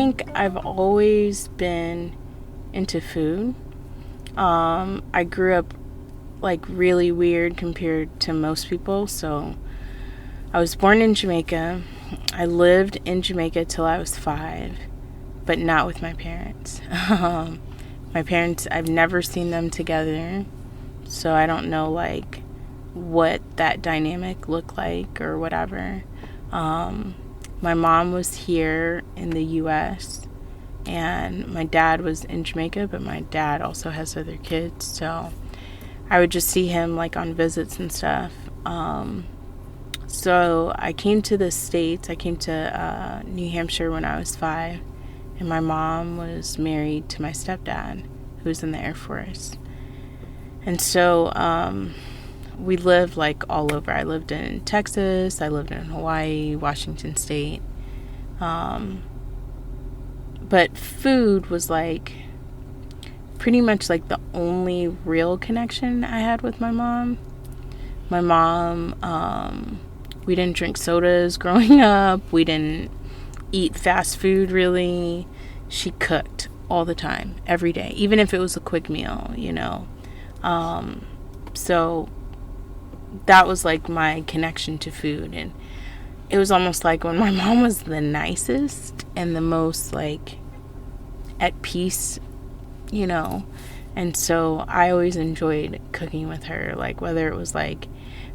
think I've always been into food. I grew up like really weird compared to most people. So I was born in Jamaica. I lived in Jamaica till I was 5, but not with my parents. My parents, I've never seen them together, so I don't know like what that dynamic looked like or whatever. My mom was here in the US and my dad was in Jamaica, but my dad also has other kids, so I would just see him like on visits and stuff. So I came to the States. I came to New Hampshire when I was 5, and my mom was married to my stepdad, who was in the Air Force. And so we lived like all over. I lived in Texas, I lived in Hawaii, Washington State. But food was like pretty much like the only real connection I had with my mom. My mom, we didn't drink sodas growing up. We didn't eat fast food really. She cooked all the time, every day, even if it was a quick meal, you know. So that was like my connection to food. And it was almost like when my mom was the nicest and the most like at peace, you know. And so I always enjoyed cooking with her, like whether it was like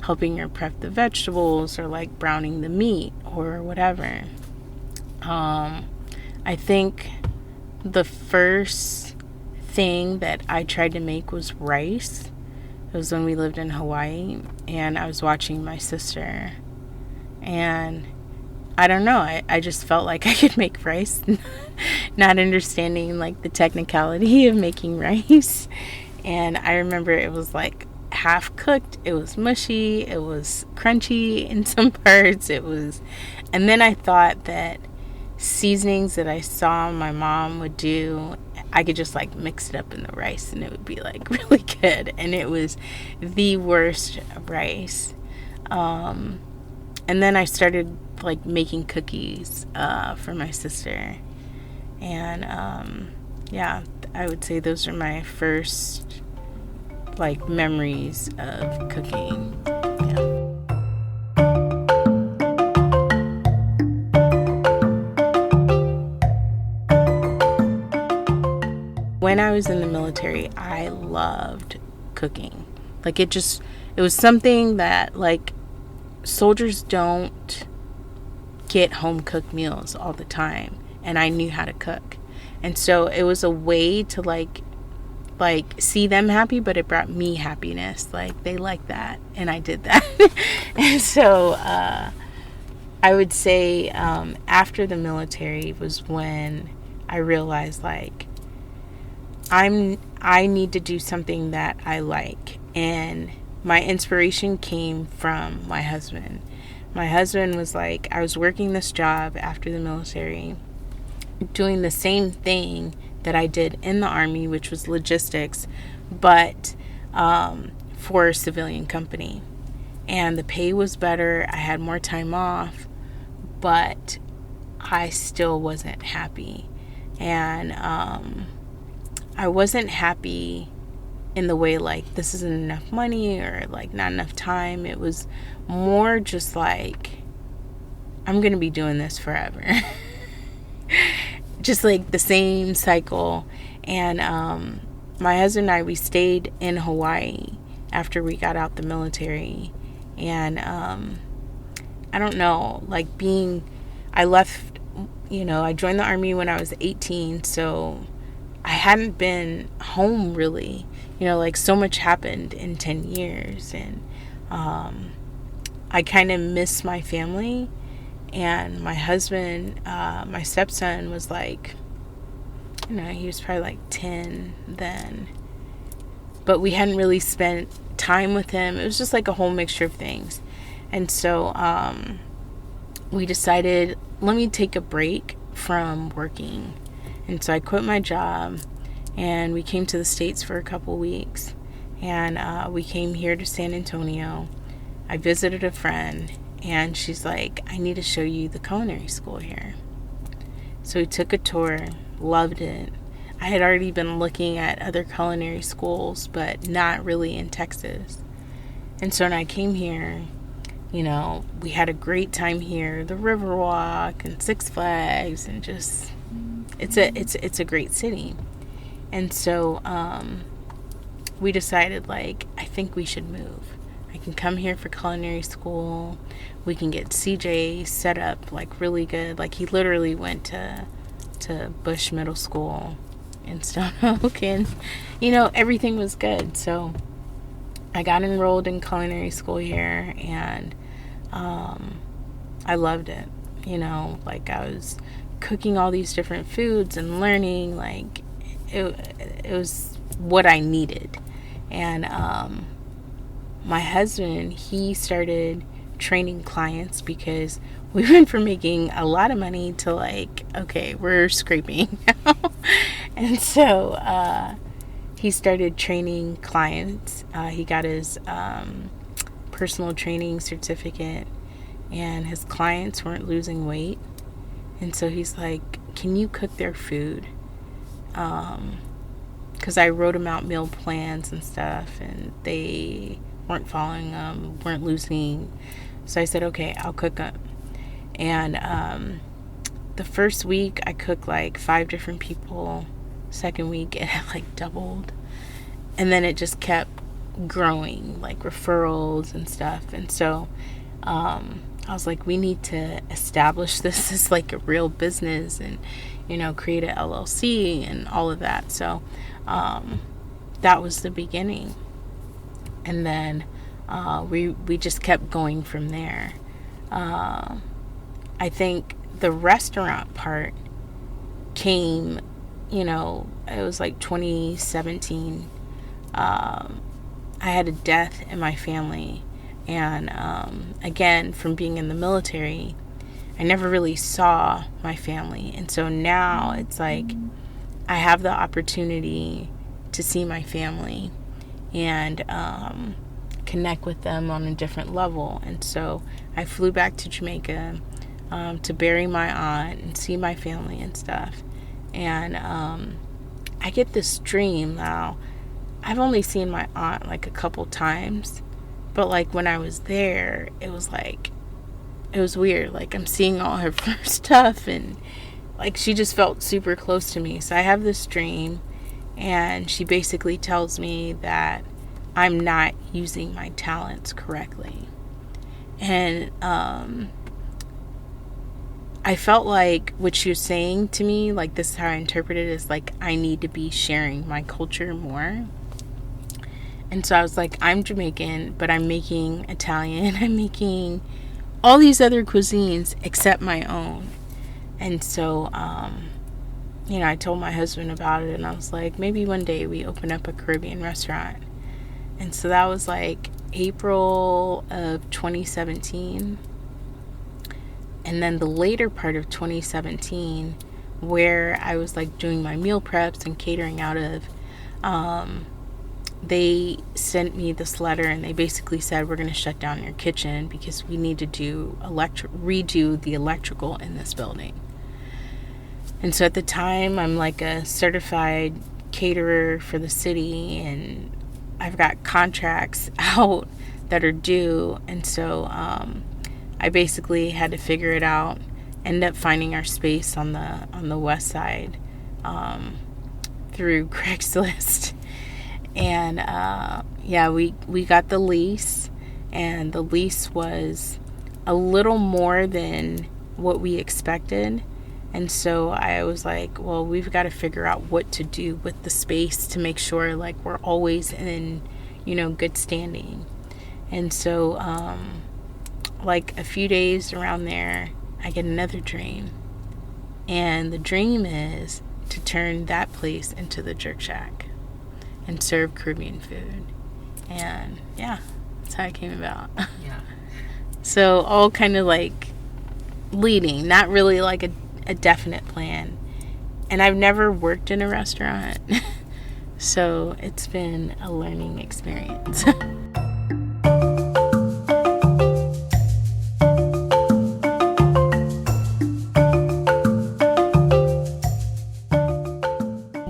helping her prep the vegetables or like browning the meat or whatever. I think the first thing that I tried to make was rice. It was when we lived in Hawaii and I was watching my sister, and I don't know, I just felt like I could make rice, not understanding like the technicality of making rice. And I remember it was like half cooked, it was mushy, it was crunchy in some parts, and then I thought that seasonings that I saw my mom would do, I could just like mix it up in the rice and it would be like really good. And it was the worst rice. And then I started like making cookies for my sister. And yeah, I would say those are my first like memories of cooking. Yeah. When I was in the military, I loved cooking. Like it was something that like soldiers don't get home cooked meals all the time, and I knew how to cook. And so it was a way to like see them happy, but it brought me happiness. Like they liked that and I did that. And so I would say after the military was when I realized like I need to do something that I like. And my inspiration came from my husband. My husband was like, I was working this job after the military, doing the same thing that I did in the Army, which was logistics, but for a civilian company. And the pay was better. I had more time off, but I still wasn't happy. And I wasn't happy in the way like this isn't enough money or like not enough time. It was more just like I'm gonna be doing this forever. Just like the same cycle. And my husband and I, we stayed in Hawaii after we got out the military. And I don't know, like I left, you know, I joined the Army when I was 18, so I hadn't been home really, you know, like so much happened in 10 years. And I kind of miss my family. And my husband, my stepson was like, you know, he was probably like 10 then. But we hadn't really spent time with him. It was just like a whole mixture of things. And so we decided, let me take a break from working. And so I quit my job and we came to the States for a couple weeks. And we came here to San Antonio. I visited a friend and she's like, I need to show you the culinary school here. So we took a tour, loved it. I had already been looking at other culinary schools, but not really in Texas. And so when I came here, you know, we had a great time here. The Riverwalk and Six Flags, and just it's a great city. And so we decided, like, I think we should move. I can come here for culinary school. We can get CJ set up like really good. Like, he literally went to Bush Middle School in Stone Oak, and you know, everything was good. So I got enrolled in culinary school here, and I loved it. You know, like, I was cooking all these different foods and learning, like, it was what I needed. And my husband, he started training clients, because we went from making a lot of money to like, okay, we're scraping now. And so he started training clients. He got his personal training certificate, and his clients weren't losing weight. And so he's like, can you cook their food? Because I wrote them out meal plans and stuff, and they weren't following them, weren't losing. So I said, okay, I'll cook them. And the first week I cooked like 5 different people. Second week it had like doubled. And then it just kept growing, like referrals and stuff. And so I was like, we need to establish this as like a real business, and, you know, create a LLC and all of that. So that was the beginning. And then we just kept going from there. I think the restaurant part came, you know, it was like 2017. I had a death in my family. And again, from being in the military, I never really saw my family. And so now it's like I have the opportunity to see my family and connect with them on a different level. And so I flew back to Jamaica to bury my aunt and see my family and stuff. And I get this dream now. I've only seen my aunt like a couple times, but like when I was there, it was like, it was weird. Like, I'm seeing all her stuff, and like she just felt super close to me. So I have this dream, and she basically tells me that I'm not using my talents correctly. And I felt like what she was saying to me, like, this is how I interpret it, is like, I need to be sharing my culture more. And so I was like, I'm Jamaican, but I'm making Italian. I'm making all these other cuisines except my own. And so, you know, I told my husband about it, and I was like, maybe one day we open up a Caribbean restaurant. And so that was like April of 2017. And then the later part of 2017, where I was like doing my meal preps and catering out of, they sent me this letter, and they basically said, we're going to shut down your kitchen because we need to redo the electrical in this building. And so at the time, I'm like a certified caterer for the city, and I've got contracts out that are due. And so I basically had to figure it out, end up finding our space on the west side through Craigslist. And yeah, we got the lease, and the lease was a little more than what we expected. And so I was like, well, we've got to figure out what to do with the space to make sure like we're always in, you know, good standing. And so like a few days around there, I get another dream, and the dream is to turn that place into the Jerk Shack and serve Caribbean food. And yeah, that's how it came about. Yeah. So all kind of like leading, not really like a definite plan. And I've never worked in a restaurant, so it's been a learning experience.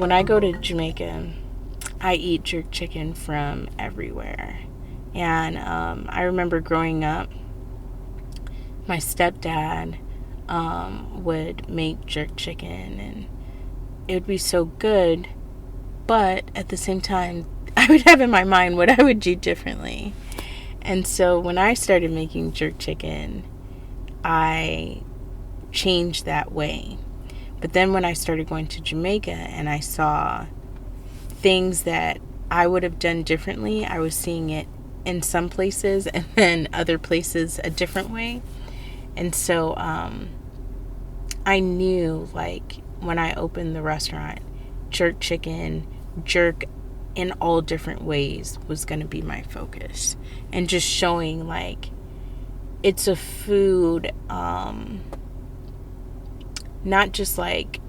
when I go to Jamaica, I eat jerk chicken from everywhere. And I remember growing up, my stepdad would make jerk chicken, and it would be so good, but at the same time, I would have in my mind what I would do differently. And so when I started making jerk chicken, I changed that way. But then when I started going to Jamaica and I saw things that I would have done differently, I was seeing it in some places and then other places a different way. And so I knew, like, when I opened the restaurant, jerk chicken, jerk in all different ways was going to be my focus. And just showing, like, it's a food, not just like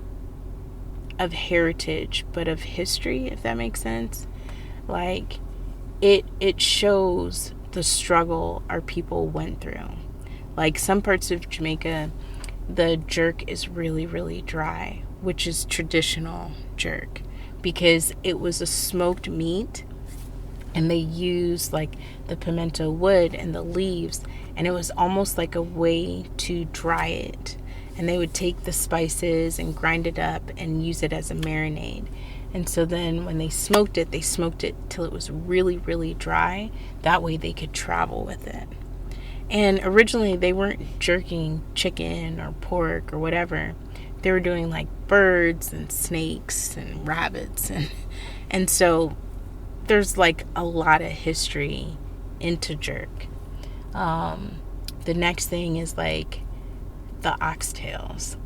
of heritage, but of history, if that makes sense. Like, it shows the struggle our people went through. Like, some parts of Jamaica, the jerk is really, really dry, which is traditional jerk, because it was a smoked meat and they used like the pimento wood and the leaves, and it was almost like a way to dry it. And they would take the spices and grind it up and use it as a marinade. And so then when they smoked it till it was really, really dry. That way they could travel with it. And originally they weren't jerking chicken or pork or whatever. They were doing like birds and snakes and rabbits. And so there's like a lot of history into jerk. The next thing is like the oxtails.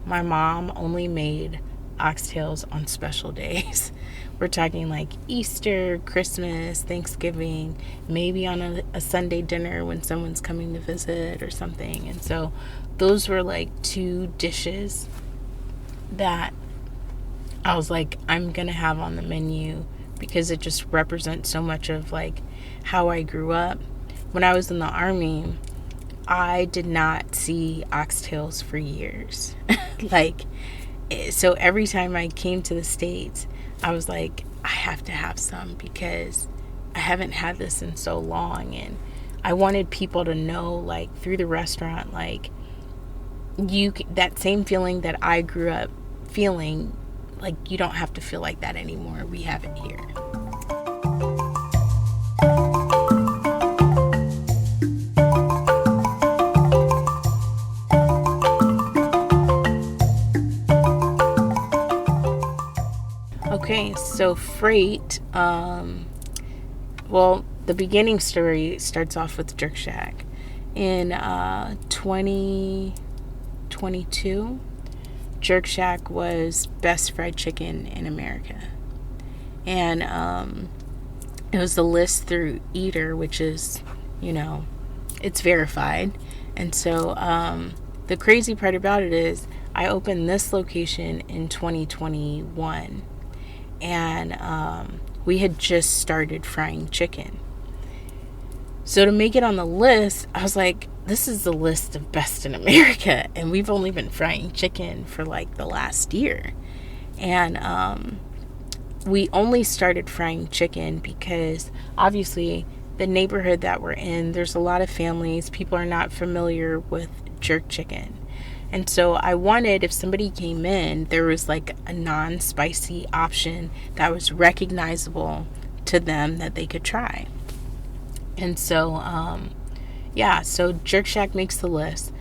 My mom only made oxtails on special days. We're talking like Easter, Christmas, Thanksgiving, maybe on a Sunday dinner when someone's coming to visit or something. And so those were like two dishes that I was like, I'm gonna have on the menu, because it just represents so much of like how I grew up. When I was in the Army, I did not see oxtails for years. So every time I came to the States, I was like, I have to have some, because I haven't had this in so long. And I wanted people to know, like, through the restaurant, like, that same feeling that I grew up feeling, like, you don't have to feel like that anymore. We have it here. Okay, so freight, well, the beginning story starts off with Jerk Shack. In 2022, Jerk Shack was best fried chicken in America. And it was the list through Eater, which is, it's verified. And so the crazy part about it is I opened this location in 2021. And we had just started frying chicken. So to make it on the list, I was like, this is the list of best in America. And we've only been frying chicken for like the last year. And we only started frying chicken because obviously the neighborhood that we're in, there's a lot of families. People are not familiar with jerk chicken. And so I wanted, if somebody came in, there was like a non-spicy option that was recognizable to them that they could try. And so, so Jerk Shack makes the list.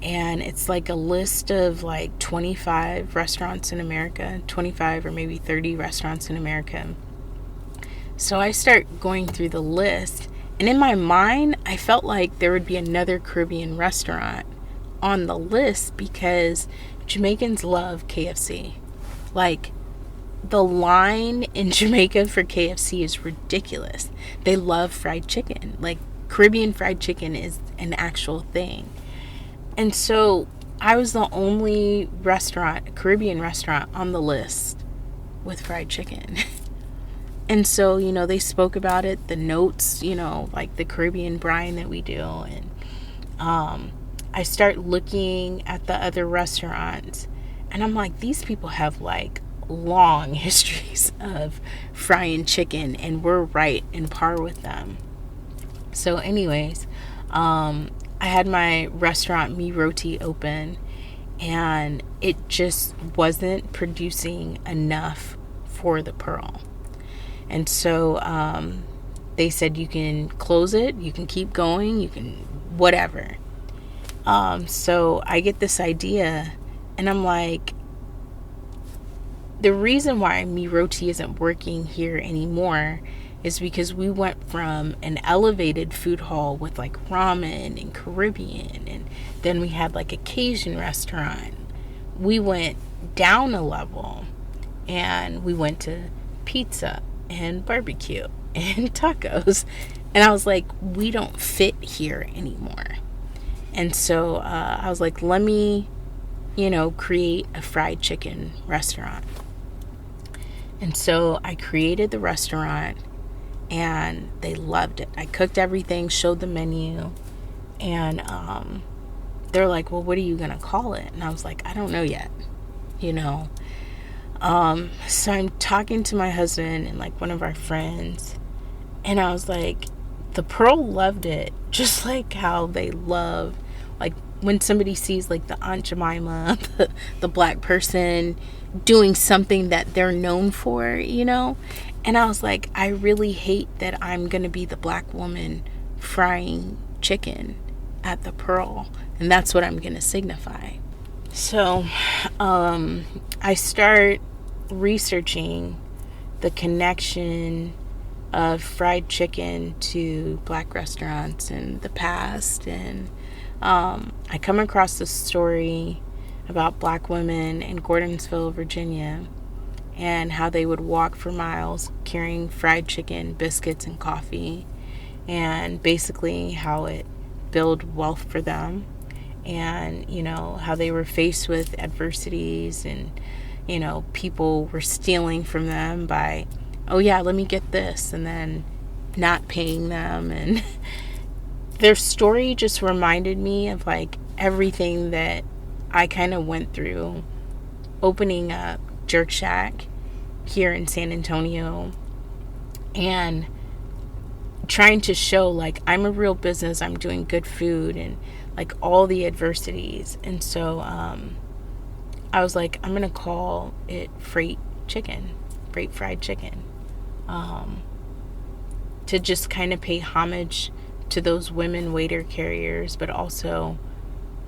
And it's like a list of like 25 restaurants in America, 25 or maybe 30 restaurants in America. So I start going through the list. And in my mind, I felt like there would be another Caribbean restaurant on the list, because Jamaicans love KFC. Like, the line in Jamaica for KFC is ridiculous. They love fried chicken. Like, Caribbean fried chicken is an actual thing. And so I was the only Caribbean restaurant on the list with fried chicken. And so, they spoke about it, the notes, like the Caribbean brine that we do. And I start looking at the other restaurants, and I'm like, these people have like long histories of frying chicken, and we're right in par with them. So anyways, I had my restaurant Mi Roti open, and it just wasn't producing enough for the Pearl. And so they said, you can close it, you can keep going, you can whatever. So I get this idea, and I'm like, the reason why Mi Roti isn't working here anymore is because we went from an elevated food hall with like ramen and Caribbean, and then we had like a Cajun restaurant. We went down a level, and we went to pizza and barbecue and tacos, and I was like, we don't fit here anymore. And so I was like, let me, create a fried chicken restaurant. And so I created the restaurant, and they loved it. I cooked everything, showed the menu, and they're like, well, what are you going to call it? And I was like, I don't know yet, So I'm talking to my husband and like one of our friends, and I was like, the Pearl loved it, just like how they love, like when somebody sees like the Aunt Jemima, the black person doing something that they're known for, And I was like, I really hate that I'm going to be the black woman frying chicken at the Pearl, and that's what I'm going to signify. So I start researching the connection of fried chicken to black restaurants in the past, and I come across this story about black women in Gordonsville, Virginia, and how they would walk for miles carrying fried chicken, biscuits, and coffee, and basically how it built wealth for them, and how they were faced with adversities, and people were stealing from them by, oh yeah, let me get this, and then not paying them. And their story just reminded me of like everything that I kind of went through opening up Jerk Shack here in San Antonio, and trying to show like I'm a real business, I'm doing good food, and like all the adversities. And so I was like, I'm gonna call it freight fried chicken, to just kind of pay homage to those women waiter carriers, but also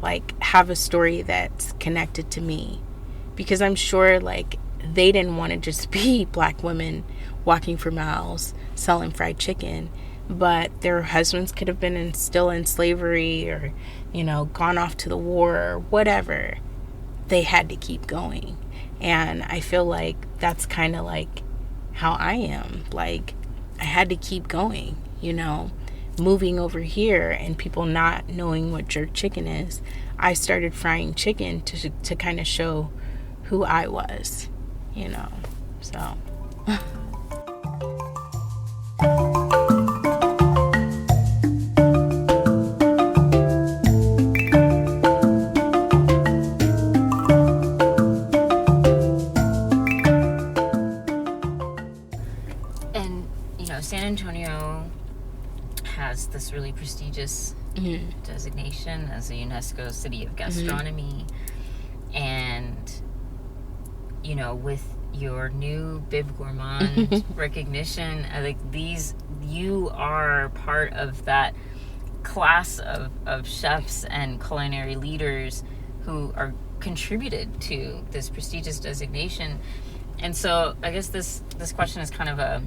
like have a story that's connected to me, because I'm sure like they didn't want to just be black women walking for miles selling fried chicken, but their husbands could have been still in slavery, or gone off to the war or whatever. They had to keep going. And I feel like that's kind of like how I am. Like I had to keep going, moving over here, and people not knowing what jerk chicken is. I started frying chicken to kind of show who I was, so. And, San Antonio has this really prestigious designation as a UNESCO City of Gastronomy. And, with your new Bib Gourmand recognition, like you are part of that class of chefs and culinary leaders who are contributed to this prestigious designation. And so I guess this question is kind of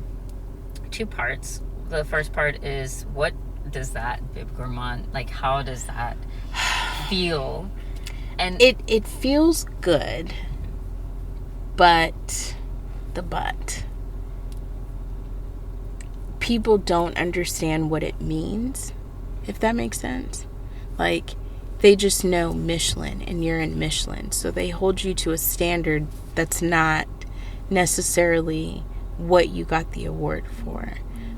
two parts. The first part is, what does that Bib Gourmand, like how does that feel? And it feels good, but people don't understand what it means, if that makes sense. Like they just know Michelin, and you're in Michelin, so they hold you to a standard that's not necessarily what you got the award for.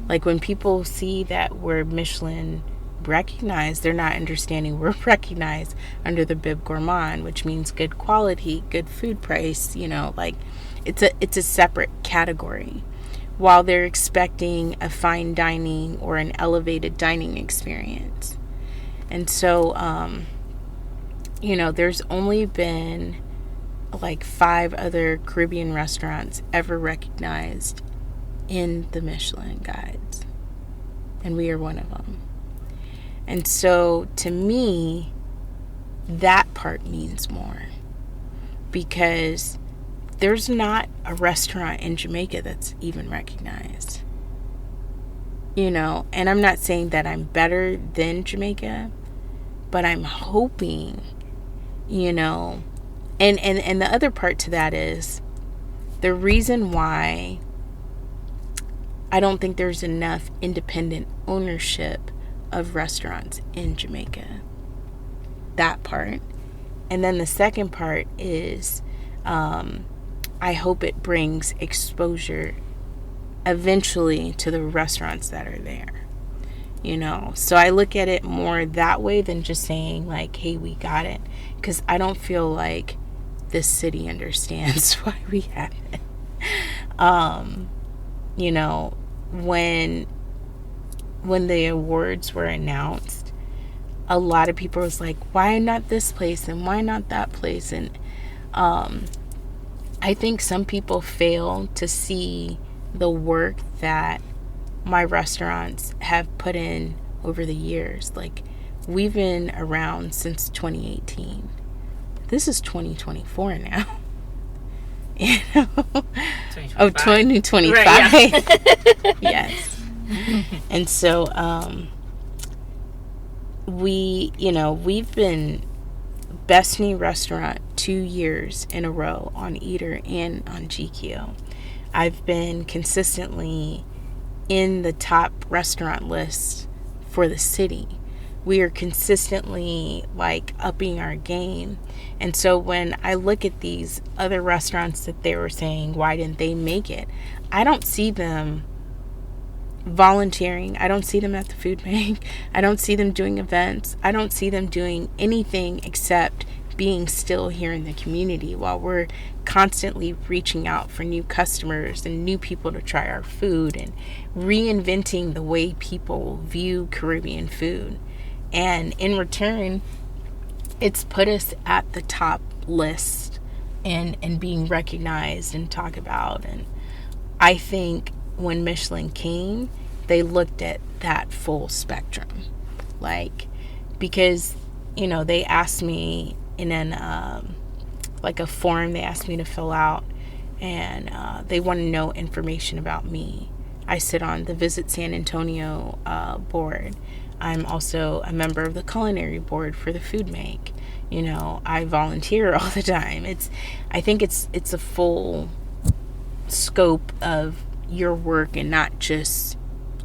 Like when people see that we're Michelin recognized, they're not understanding we're recognized under the Bib Gourmand, which means good quality, good food price, like it's a separate category, while they're expecting a fine dining or an elevated dining experience. And so, there's only been like 5 other Caribbean restaurants ever recognized in the Michelin guides, and we are one of them. And so to me, that part means more, because there's not a restaurant in Jamaica that's even recognized. And I'm not saying that I'm better than Jamaica, but I'm hoping, and the other part to that is the reason why I don't think there's enough independent ownership of restaurants in Jamaica. That part. And then the second part is I hope it brings exposure eventually to the restaurants that are there. So I look at it more that way than just saying like, hey, we got it. Because I don't feel like this city understands why we have it. When the awards were announced, a lot of people was like, why not this place and why not that place? And I think some people fail to see the work that my restaurants have put in over the years. Like, we've been around since 2018. This is 2024 now. 2025. Right, yeah. Yes. And so we've been Best New Restaurant 2 years in a row on Eater and on GQ. I've been consistently in the top restaurant list for the city. We are consistently like upping our game. And so when I look at these other restaurants that they were saying, why didn't they make it? I don't see them volunteering. I don't see them at the food bank. I don't see them doing events. I don't see them doing anything except being still here in the community while we're constantly reaching out for new customers and new people to try our food and reinventing the way people view Caribbean food. And in return, it's put us at the top list and being recognized and talked about. And I think when Michelin came, they looked at that full spectrum. Like, because, they asked me in an, like a form they asked me to fill out, and they want to know information about me. I sit on the Visit San Antonio board. I'm also a member of the culinary board for the Food Bank. I volunteer all the time. I think it's a full scope of your work and not just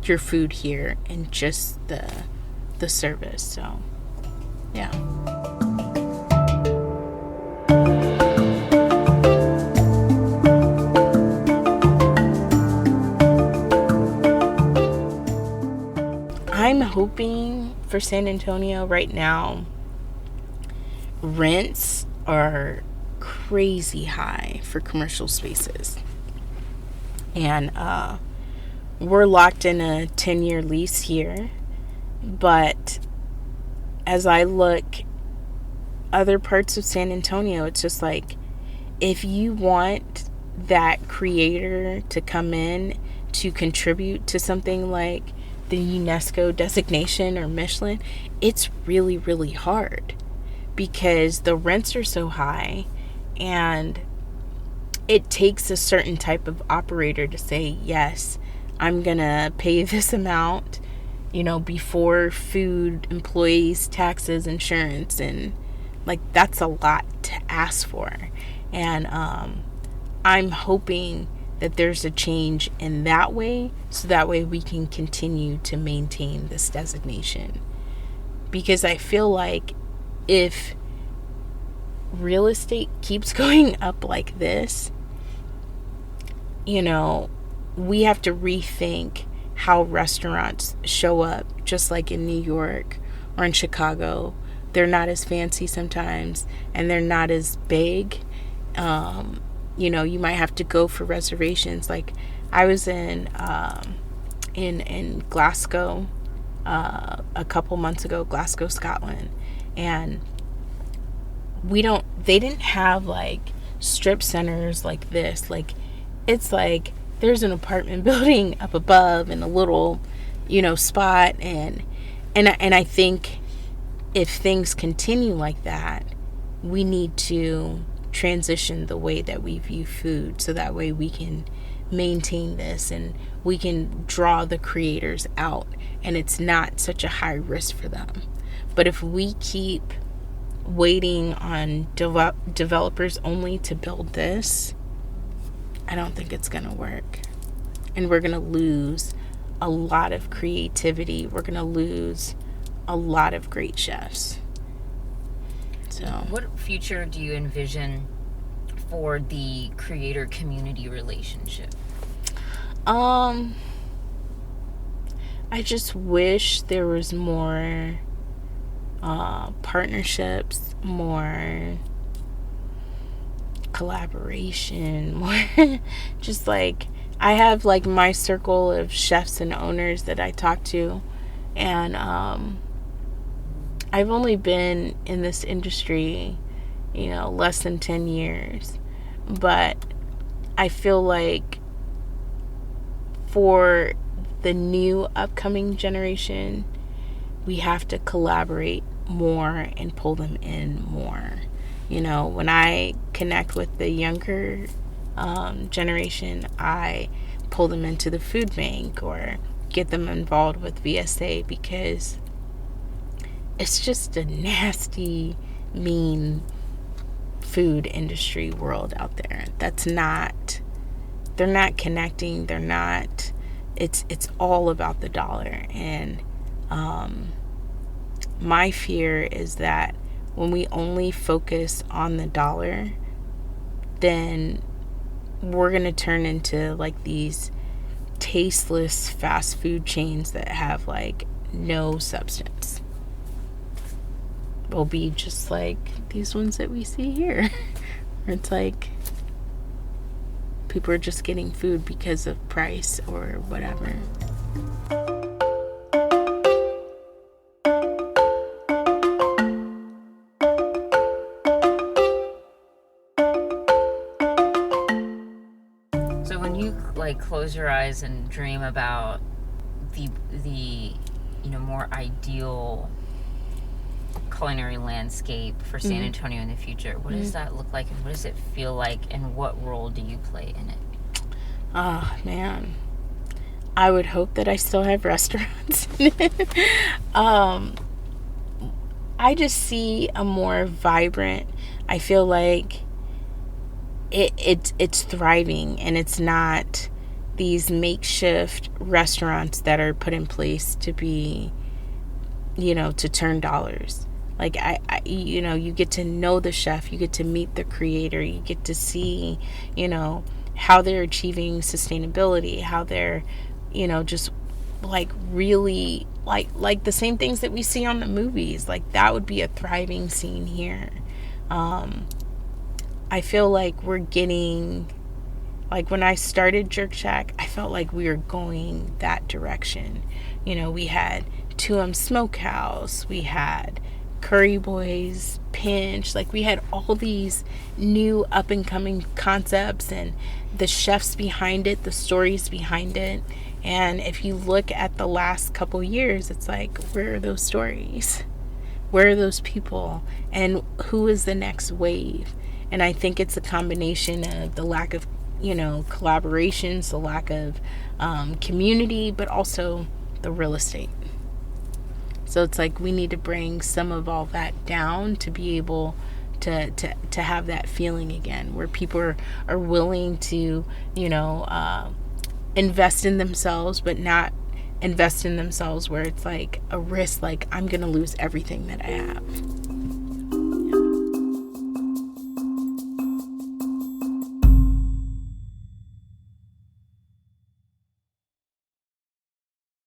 your food here and just the service. So, yeah. I'm hoping for San Antonio right now, rents are crazy high for commercial spaces. And we're locked in a 10-year lease here. But as I look other parts of San Antonio, it's just like, if you want that creator to come in to contribute to something like the UNESCO designation or Michelin, it's really, really hard because the rents are so high, and it takes a certain type of operator to say, yes, I'm gonna pay this amount, before food, employees, taxes, insurance, and like, that's a lot to ask for. And I'm hoping that there's a change in that way, so that way we can continue to maintain this designation. Because I feel like if real estate keeps going up like this, we have to rethink how restaurants show up, just like in New York or in Chicago. They're not as fancy sometimes, and they're not as big. you might have to go for reservations. Like I was in Glasgow a couple months ago, Glasgow, Scotland, and they didn't have like strip centers like this. Like it's like there's an apartment building up above and a little, spot, and I think if things continue like that, we need to transition the way that we view food, so that way we can maintain this and we can draw the creators out, and it's not such a high risk for them. But if we keep waiting on developers only to build this, I don't think it's going to work. And we're going to lose a lot of creativity. We're going to lose a lot of great chefs. So, what future do you envision for the creator community relationship? I just wish there was more partnerships, more collaboration, more just like I have like my circle of chefs and owners that I talk to, and I've only been in this industry, less than 10 years, but I feel like for the new upcoming generation, we have to collaborate more and pull them in more. When I connect with the younger generation, I pull them into the food bank or get them involved with VSA, because it's just a nasty, mean food industry world out there. They're not connecting. It's all about the dollar. And my fear is that when we only focus on the dollar, then we're going to turn into like these tasteless fast food chains that have like no substance. Will be just like these ones that we see here, where it's like people are just getting food because of price or whatever. So when you like close your eyes and dream about the more ideal culinary landscape for San Antonio in the future, what does that look like, and what does it feel like, and what role do you play in it? Oh man, I would hope that I still have restaurants. I just see a more vibrant, I feel like it's thriving, and it's not these makeshift restaurants that are put in place to be, to turn dollars. Like you get to know the chef, you get to meet the creator, you get to see, how they're achieving sustainability, how they're, just like really like the same things that we see on the movies. Like that would be a thriving scene here. I feel like we're getting, like when I started Jerk Shack, I felt like we were going that direction. We had 2M Smokehouse, we had Curry Boys, Pinch, like we had all these new up and coming concepts, and the chefs behind it, the stories behind it. And if you look at the last couple years, it's like, where are those stories? Where are those people? And who is the next wave? And I think it's a combination of the lack of, collaborations, the lack of community, but also the real estate. So it's like we need to bring some of all that down to be able to have that feeling again, where people are willing to, invest in themselves, but not invest in themselves where it's like a risk, like I'm going to lose everything that I have.